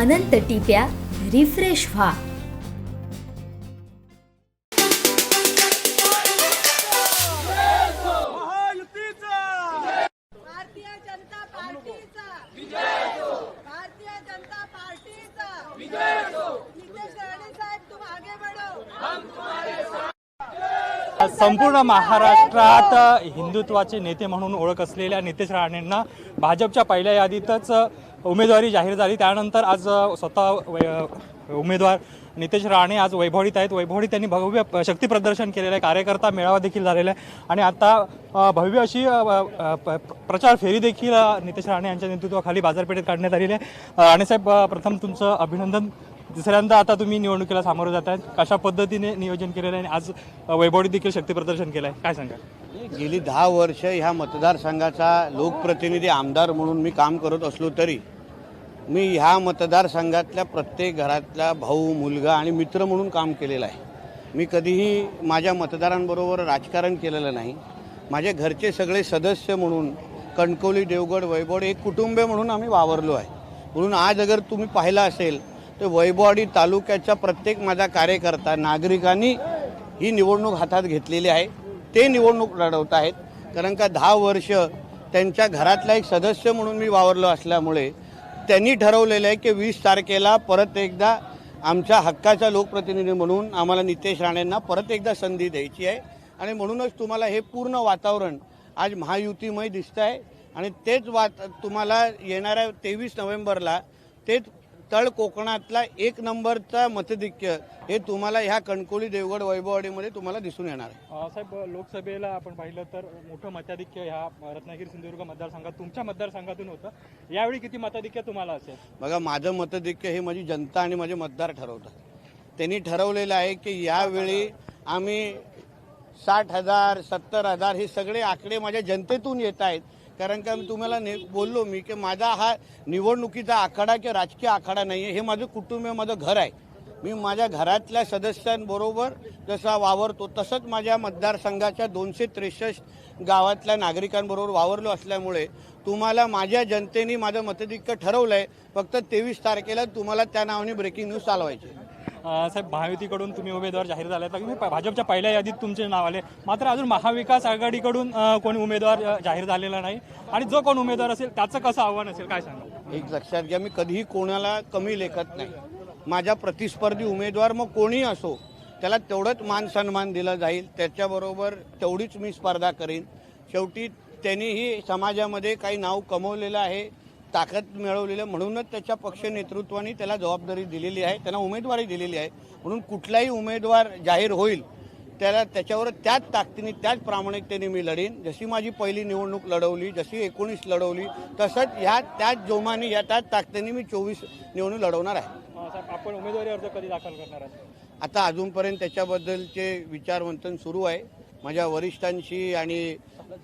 अनंत टिप्या refresh व्हा। संपूर्ण महाराष्ट्रात हिंदुत्वाचे नेते म्हणून ओळख असलेल्या नितेश राणेंना भाजपच्या पहिल्या यादीतच उमेदवारी जाहीर झाली। त्यानंतर आज स्वतः उमेदवार नितेश राणे आज वैभवडीत आहेत। वैभवडीत त्यांनी भव्य शक्ती प्रदर्शन केलेलं आहे, कार्यकर्ता मेळावा देखील झालेला आहे आणि आता भव्य अशी प्रचार फेरी देखील नितेश राणे यांच्या नेतृत्वाखाली बाजारपेठेत काढण्यात आलेली आहे। राणेसाहेब, प्रथम तुमचं अभिनंदन। दुसऱ्यांदा आता तुम्ही निवडणुकीला सामोरं जात आहेत, कशा पद्धतीने नियोजन केलेलं आहे आणि आज वैभवडीत देखील शक्ती प्रदर्शन केलं आहे, काय सांगा? गेली 10 वर्ष ह्या मतदारसंघाचा लोकप्रतिनिधी आमदार म्हणून मी काम करत असलो तरी मी ह्या मतदारसंघातल्या प्रत्येक घरातला भाऊ, मुलगा आणि मित्र म्हणून काम केलेलं आहे। मी कधीही माझ्या मतदारांबरोबर राजकारण केलेलं नाही। माझे घरचे सगळे सदस्य म्हणून कणकवली, देवगड, वैभववाडी एक कुटुंब म्हणून आम्ही वावरलो आहे। म्हणून आज अगर तुम्ही पाहिलं असेल तर वैभववाडी तालुक्याचा प्रत्येक माझा कार्यकर्ता, नागरिकांनी ही निवडणूक हातात घेतलेली आहे। ते निवडणूक लढवत आहेत कारण का 10 वर्ष त्यांच्या घरातला एक सदस्य म्हणून मी वावरलो असल्यामुळे त्यांनी ठरवलेलं आहे की 20 तारखेला परत एकदा आमच्या हक्काचा लोकप्रतिनिधी म्हणून आम्हाला नितेश राणेंना परत एकदा संधी द्यायची आहे आणि म्हणूनच तुम्हाला हे पूर्ण वातावरण आज महायुतीमय दिसतं आहे आणि तेच तुम्हाला येणाऱ्या 23 नोव्हेंबरला तेच तळ कोकणातला 1 नंबरचा मतधिक्य हे तुम्हाला ह्या कणकवली, देवगड, वैभववाडीमध्ये तुम्हाला दिसून येणार आहे। साहेब, लोकसभेला आपण पाहिलं तर मोठं मताधिक्य ह्या रत्नागिरी सिंधुदुर्ग मतदारसंघात तुमच्या मतदारसंघातून होतं। यावेळी किती मताधिक्य तुम्हाला असेल? बघा, माझं मतधिक्य हे माझी जनता आणि माझे मतदार ठरवतात। त्यांनी ठरवलेलं आहे की यावेळी आम्ही 60,000, 70,000 हे सगळे आकडे माझ्या जनतेतून येत आहेत। कारण का तुम्हाला बोललो मी की माझा हा निवडणुकीचा आखाडा किंवा राजकीय आखाडा नाही आहे, हे माझं कुटुंब आहे, माझं घर आहे। मी माझ्या घरातल्या सदस्यांबरोबर जसा वावरतो तसंच माझ्या मतदारसंघाच्या 263 गावातल्या नागरिकांबरोबर वावरलो असल्यामुळे तुम्हाला माझ्या जनतेने माझं मतधिक्य ठरवलं आहे। फक्त 23 तारखेला तुम्हाला त्या नावाने ब्रेकिंग न्यूज चालवायची। साहेब, महायुतीकडून तुम्ही उमेदवार जाहीर झाले तर भाजपच्या पहिल्या यादीत तुमचे नाव आले, मात्र अजून महाविकास आघाडीकडून कोणी उमेदवार जाहीर झालेला नाही आणि जो कोण उमेदवार असेल त्याचं कसं आव्हान असेल, काय सांगा? एक लक्षात घ्या, मी कधीही कोणाला कमी लेखत नाही। माझ्या प्रतिस्पर्धी उमेदवार मग कोणीही असो त्याला तेवढंच मान सन्मान दिला जाईल, त्याच्याबरोबर तेवढीच मी स्पर्धा करीन। शेवटी त्यांनीही समाजामध्ये काही नाव कमवलेलं आहे, ताकद मिळवलेलं, म्हणूनच त्याच्या पक्ष नेतृत्वाने त्याला जबाबदारी दिलेली आहे, त्यांना उमेदवारी दिलेली आहे। म्हणून कुठलाही उमेदवार जाहीर होईल त्याला त्याच्यावर त्याच ताकदीने, त्याच प्रामाणिकतेने मी लढीन। जशी माझी पहिली निवडणूक लढवली, जशी 19 लढवली, तसंच ह्या त्याच जोमाने, या त्याच ताकदीने मी 24 निवडणूक लढवणार आहे। आपण उमेदवारी अर्ज कधी दाखल करणार आहात? आता अजूनपर्यंत त्याच्याबद्दलचे विचारमंथन सुरू आहे माझ्या वरिष्ठांशी आणि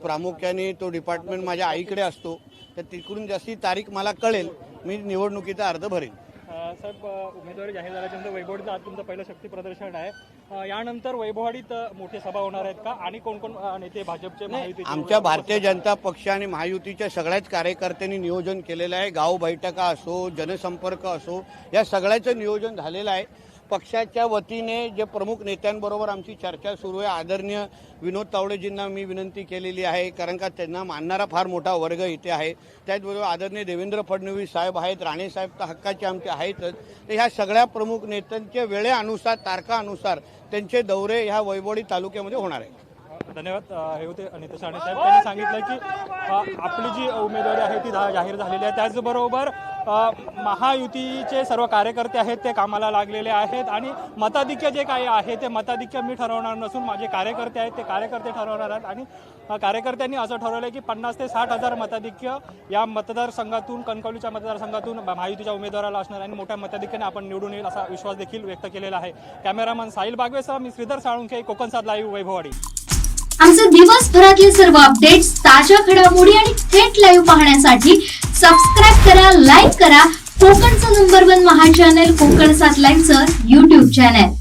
प्रामुख्याने तो डिपार्टमेंट माझ्या आईकडे असतो, तर तिकडून जशी तारीख मला कळेल मी निवडणुकीचा अर्ज भरेन। साहेब, उमेदवारी जाहीर झाल्यानंतर वैभववाडीत आज तुमचं पहिलं शक्ती प्रदर्शन आहे, यानंतर वैभववाडीत मोठी सभा होणार आहेत का आणि कोण कोण नेते भाजपचे, महायुतीचे? आमच्या भारतीय जनता पक्ष आणि महायुतीच्या सगळ्याच कार्यकर्त्यांनी नियोजन केलेलं आहे। गाव बैठका असो, जनसंपर्क असो, या सगळ्याचं नियोजन झालेलं आहे। पक्षाच्या वतीने जे प्रमुख नेत्यांबरोबर आमची चर्चा सुरू आहे। आदरणीय विनोद तावडेजींना मी विनंती केलेली आहे कारण का त्यांना मानणारा फार मोठा वर्ग इथे आहे। त्याचबरोबर आदरणीय देवेंद्र फडणवीस साहेब आहेत, राणे साहेब तर हक्काचे आमचे आहेतच। तर ह्या सगळ्या प्रमुख नेत्यांच्या वेळेनुसार, तारखानुसार त्यांचे दौरे ह्या वैभववाडी तालुक्यामध्ये होणार आहे। धन्यवाद। हे होते नितेश राणे साहेब। त्यांनी सांगितलं की आपली जी उमेदवारी आहे ती जाहीर झालेली आहे, त्याचबरोबर महायुतीचे सर्व कार्यकर्ते आहेत ते कामाला लागलेले आहेत आणि मताधिक्य जे काही आहे ते मताधिक्य मी ठरवणार नसून माझे कार्यकर्ते आहेत ते कार्यकर्ते ठरवणार आहेत आणि कार्यकर्त्यांनी असं ठरवलं की 50 ते 60,000 मताधिक्य या मतदारसंघातून, कणकवलीच्या मतदारसंघातून महायुतीच्या उमेदवाराला असणार आणि मोठ्या मताधिक्याने आपण निवडून येईल असा विश्वास देखील व्यक्त केलेला आहे। कॅमेरामन साहिल बागवेसह मी श्रीधर साळुंखे, कोकणसाद लाईव्ह, वैभववाडी। आमचे दिवसभरातले सर्व अपडेट्स, ताज्या घडामोडी आणि थेट लाईव्ह पाहण्यासाठी सबस्क्राइब करा, लाईक करा कोकणचं नंबर 1 महा चॅनल कोकणसाद लाईव्हचं YouTube चॅनल।